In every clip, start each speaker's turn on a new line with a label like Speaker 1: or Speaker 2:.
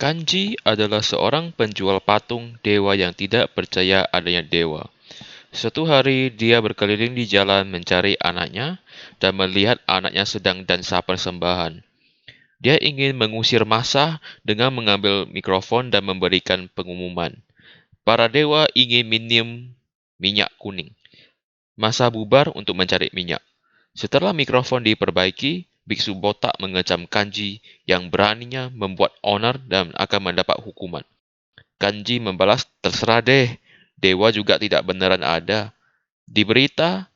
Speaker 1: Kanji adalah seorang penjual patung dewa yang tidak percaya adanya dewa. Suatu hari, dia berkeliling di jalan mencari anaknya dan melihat anaknya sedang dansa persembahan. Dia ingin mengusir massa dengan mengambil mikrofon dan memberikan pengumuman. Para dewa ingin minum minyak kuning. Massa bubar untuk mencari minyak. Setelah mikrofon diperbaiki, biksu botak mengecam Kanji yang beraninya membuat onar dan akan mendapat hukuman. Kanji membalas, terserah deh, dewa juga tidak beneran ada. Di berita,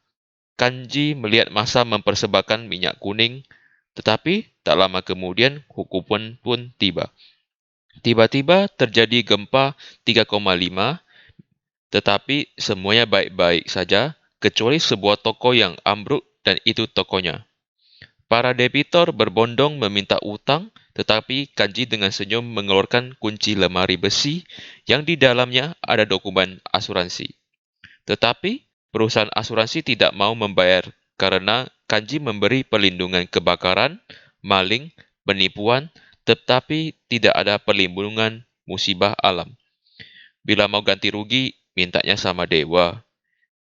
Speaker 1: Kanji melihat massa mempersembahkan minyak kuning, tetapi tak lama kemudian hukuman pun tiba. Tiba-tiba terjadi gempa 3,5, tetapi semuanya baik-baik saja, kecuali sebuah toko yang ambruk dan itu tokonya. Para debitor berbondong meminta utang, tetapi Kanji dengan senyum mengeluarkan kunci lemari besi yang di dalamnya ada dokumen asuransi. Tetapi perusahaan asuransi tidak mau membayar karena Kanji memberi perlindungan kebakaran, maling, penipuan, tetapi tidak ada perlindungan musibah alam. Bila mau ganti rugi, mintanya sama dewa.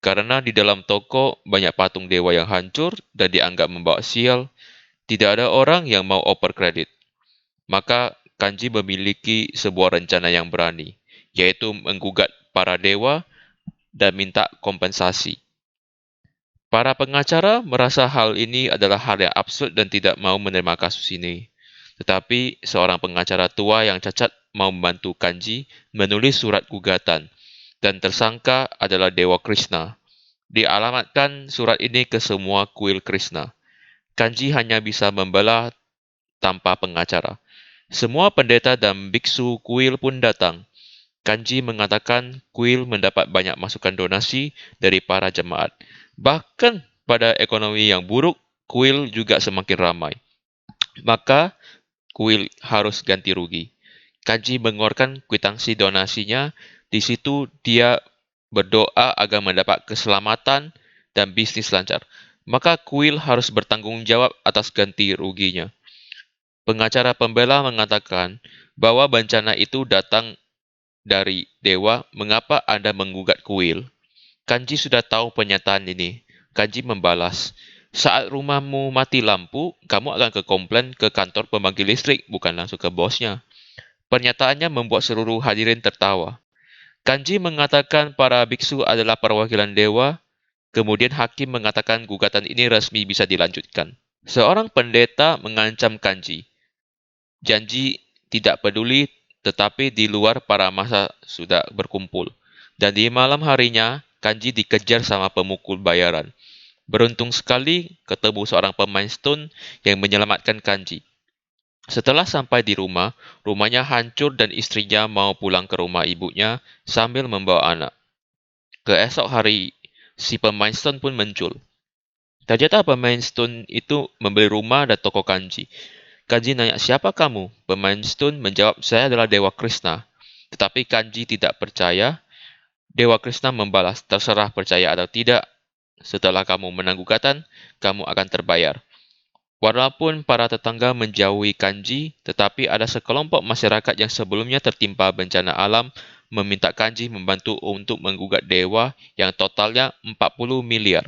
Speaker 1: Karena di dalam toko banyak patung dewa yang hancur dan dianggap membawa sial, tidak ada orang yang mau oper kredit. Maka Kanji memiliki sebuah rencana yang berani, yaitu menggugat para dewa dan minta kompensasi. Para pengacara merasa hal ini adalah hal yang absurd dan tidak mau menerima kasus ini. Tetapi seorang pengacara tua yang cacat mau membantu Kanji menulis surat gugatan, dan tersangka adalah Dewa Krishna. Dialamatkan surat ini ke semua kuil Krishna. Kanji hanya bisa membela tanpa pengacara. Semua pendeta dan biksu kuil pun datang. Kanji mengatakan kuil mendapat banyak masukan donasi dari para jemaat. Bahkan pada ekonomi yang buruk, kuil juga semakin ramai. Maka kuil harus ganti rugi. Kanji mengeluarkan kwitansi donasinya. Di situ dia berdoa agar mendapat keselamatan dan bisnis lancar. Maka kuil harus bertanggung jawab atas ganti ruginya. Pengacara pembela mengatakan bahwa bencana itu datang dari dewa. Mengapa Anda menggugat kuil? Kanji sudah tahu pernyataan ini. Kanji membalas, saat rumahmu mati lampu, kamu akan komplain ke kantor pembangkit listrik, bukan langsung ke bosnya. Pernyataannya membuat seluruh hadirin tertawa. Kanji mengatakan para biksu adalah perwakilan dewa. Kemudian hakim mengatakan gugatan ini resmi bisa dilanjutkan. Seorang pendeta mengancam Kanji. Janji tidak peduli, tetapi di luar para massa sudah berkumpul. Dan di malam harinya, Kanji dikejar sama pemukul bayaran. Beruntung sekali ketemu seorang pemain stone yang menyelamatkan Kanji. Setelah sampai di rumah, rumahnya hancur dan istrinya mau pulang ke rumah ibunya sambil membawa anak. Keesok hari, si pemain stone pun muncul. Ternyata pemain stone itu membeli rumah dan toko Kanji. Kanji nanya, siapa kamu? Pemain stone menjawab, saya adalah Dewa Krishna. Tetapi Kanji tidak percaya. Dewa Krishna membalas, terserah percaya atau tidak. Setelah kamu menang gugatan, kamu akan terbayar. Walaupun para tetangga menjauhi Kanji, tetapi ada sekelompok masyarakat yang sebelumnya tertimpa bencana alam meminta Kanji membantu untuk menggugat dewa yang totalnya 40 miliar.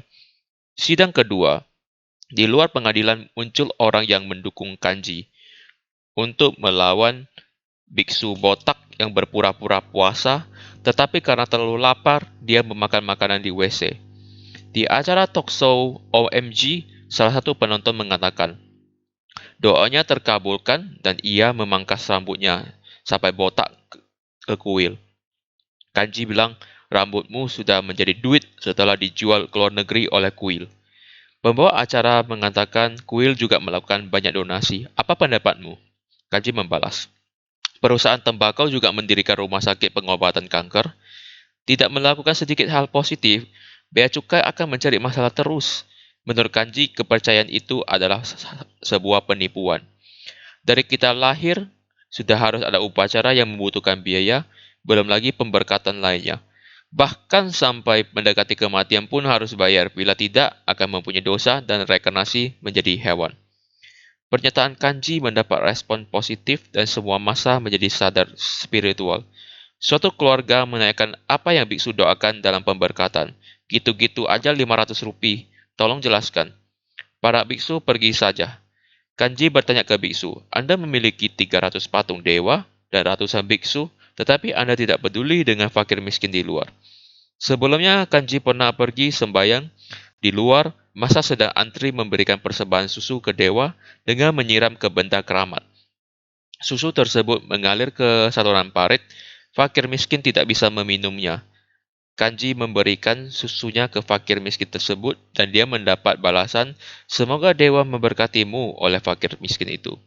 Speaker 1: Sidang kedua, di luar pengadilan muncul orang yang mendukung Kanji untuk melawan biksu botak yang berpura-pura puasa, tetapi karena terlalu lapar, dia memakan makanan di WC. Di acara talk show OMG, salah satu penonton mengatakan, doanya terkabulkan dan ia memangkas rambutnya sampai botak ke kuil. Kanji bilang, rambutmu sudah menjadi duit setelah dijual ke luar negeri oleh kuil. Pembawa acara mengatakan kuil juga melakukan banyak donasi. Apa pendapatmu? Kanji membalas, perusahaan tembakau juga mendirikan rumah sakit pengobatan kanker. Tidak melakukan sedikit hal positif, bea cukai akan mencari masalah terus. Menurut Kanji, kepercayaan itu adalah sebuah penipuan. Dari kita lahir, sudah harus ada upacara yang membutuhkan biaya, belum lagi pemberkatan lainnya. Bahkan sampai mendekati kematian pun harus bayar, bila tidak akan mempunyai dosa dan reinkarnasi menjadi hewan. Pernyataan Kanji mendapat respon positif dan semua massa menjadi sadar spiritual. Suatu keluarga menanyakan apa yang biksu doakan dalam pemberkatan. Gitu-gitu aja 500 rupiah. Tolong jelaskan. Para biksu pergi saja. Kanji bertanya ke biksu, Anda memiliki 300 patung dewa dan ratusan biksu, tetapi Anda tidak peduli dengan fakir miskin di luar. Sebelumnya, Kanji pernah pergi sembayang di luar, masa sedang antri memberikan persembahan susu ke dewa dengan menyiram ke benda keramat. Susu tersebut mengalir ke saluran parit, fakir miskin tidak bisa meminumnya. Kanji memberikan susunya ke fakir miskin tersebut dan dia mendapat balasan, semoga dewa memberkatimu oleh fakir miskin itu.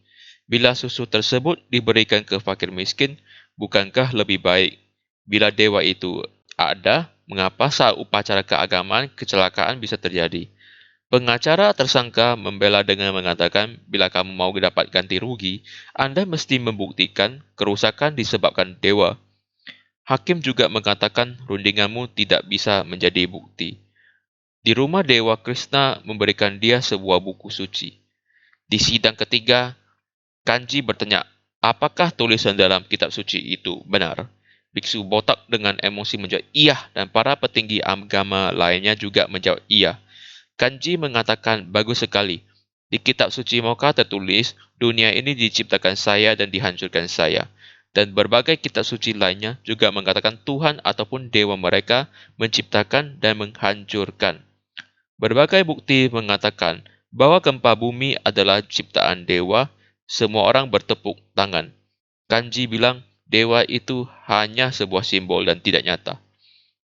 Speaker 1: Bila susu tersebut diberikan ke fakir miskin, bukankah lebih baik? Bila dewa itu ada, mengapa saat upacara keagamaan kecelakaan bisa terjadi? Pengacara tersangka membela dengan mengatakan, bila kamu mau dapat ganti rugi, Anda mesti membuktikan kerusakan disebabkan dewa. Hakim juga mengatakan rundinganmu tidak bisa menjadi bukti. Di rumah Dewa Krishna memberikan dia sebuah buku suci. Di sidang ketiga, Kanji bertanya, apakah tulisan dalam kitab suci itu benar? Biksu botak dengan emosi menjawab iya dan para petinggi agama lainnya juga menjawab iya. Kanji mengatakan bagus sekali. Di kitab suci Moka tertulis, dunia ini diciptakan saya dan dihancurkan saya. Dan berbagai kitab suci lainnya juga mengatakan Tuhan ataupun dewa mereka menciptakan dan menghancurkan. Berbagai bukti mengatakan bahwa gempa bumi adalah ciptaan dewa. Semua orang bertepuk tangan. Kanji bilang dewa itu hanya sebuah simbol dan tidak nyata.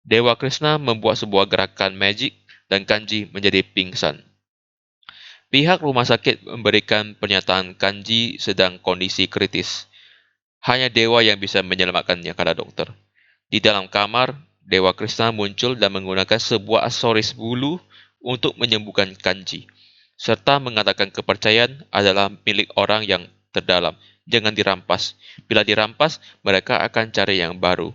Speaker 1: Dewa Krishna membuat sebuah gerakan magic dan Kanji menjadi pingsan. Pihak rumah sakit memberikan pernyataan Kanji sedang kondisi kritis. Hanya dewa yang bisa menyelamatkannya, kata dokter. Di dalam kamar, Dewa Krishna muncul dan menggunakan sebuah aksesoris bulu untuk menyembuhkan Kanji, serta mengatakan kepercayaan adalah milik orang yang terdalam. Jangan dirampas. Bila dirampas, mereka akan cari yang baru.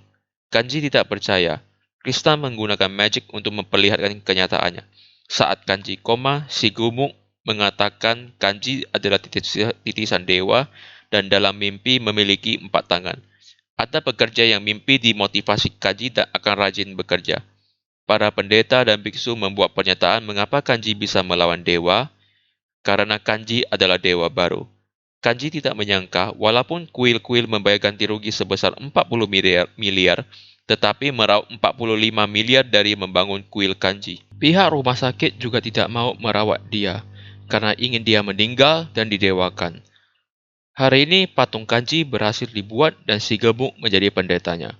Speaker 1: Kanji tidak percaya. Krishna menggunakan magic untuk memperlihatkan kenyataannya. Saat Kanji koma, si Gumuk mengatakan Kanji adalah titisan dewa dan dalam mimpi memiliki 4 tangan. Ada pekerja yang mimpi dimotivasi Kanji dan akan rajin bekerja. Para pendeta dan biksu membuat pernyataan mengapa Kanji bisa melawan dewa, karena Kanji adalah dewa baru. Kanji tidak menyangka walaupun kuil-kuil membayar ganti rugi sebesar 40 miliar, tetapi meraup 45 miliar dari membangun kuil Kanji. Pihak rumah sakit juga tidak mau merawat dia, karena ingin dia meninggal dan didewakan. Hari ini patung Kanji berhasil dibuat dan si gemuk menjadi pendetanya.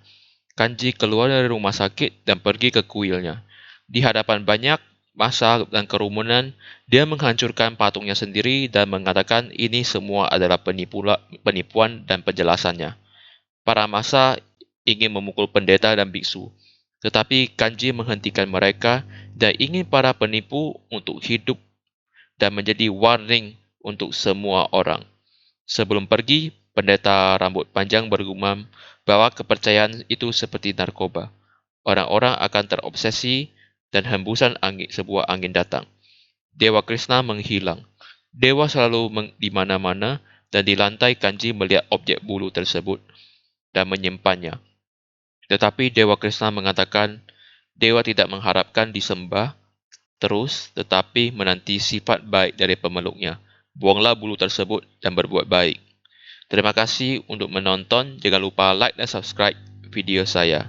Speaker 1: Kanji keluar dari rumah sakit dan pergi ke kuilnya. Di hadapan banyak massa dan kerumunan, dia menghancurkan patungnya sendiri dan mengatakan ini semua adalah penipuan dan penjelasannya. Para massa ingin memukul pendeta dan biksu, tetapi Kanji menghentikan mereka dan ingin para penipu untuk hidup dan menjadi warning untuk semua orang. Sebelum pergi, pendeta rambut panjang bergumam bahwa kepercayaan itu seperti narkoba. Orang-orang akan terobsesi dan hembusan sebuah angin datang. Dewa Krishna menghilang. Dewa selalu di mana-mana dan di lantai Kanji melihat objek bulu tersebut dan menyimpannya. Tetapi Dewa Krishna mengatakan, Dewa tidak mengharapkan disembah terus tetapi menanti sifat baik dari pemeluknya. Buanglah bulu tersebut dan berbuat baik. Terima kasih untuk menonton. Jangan lupa like dan subscribe video saya.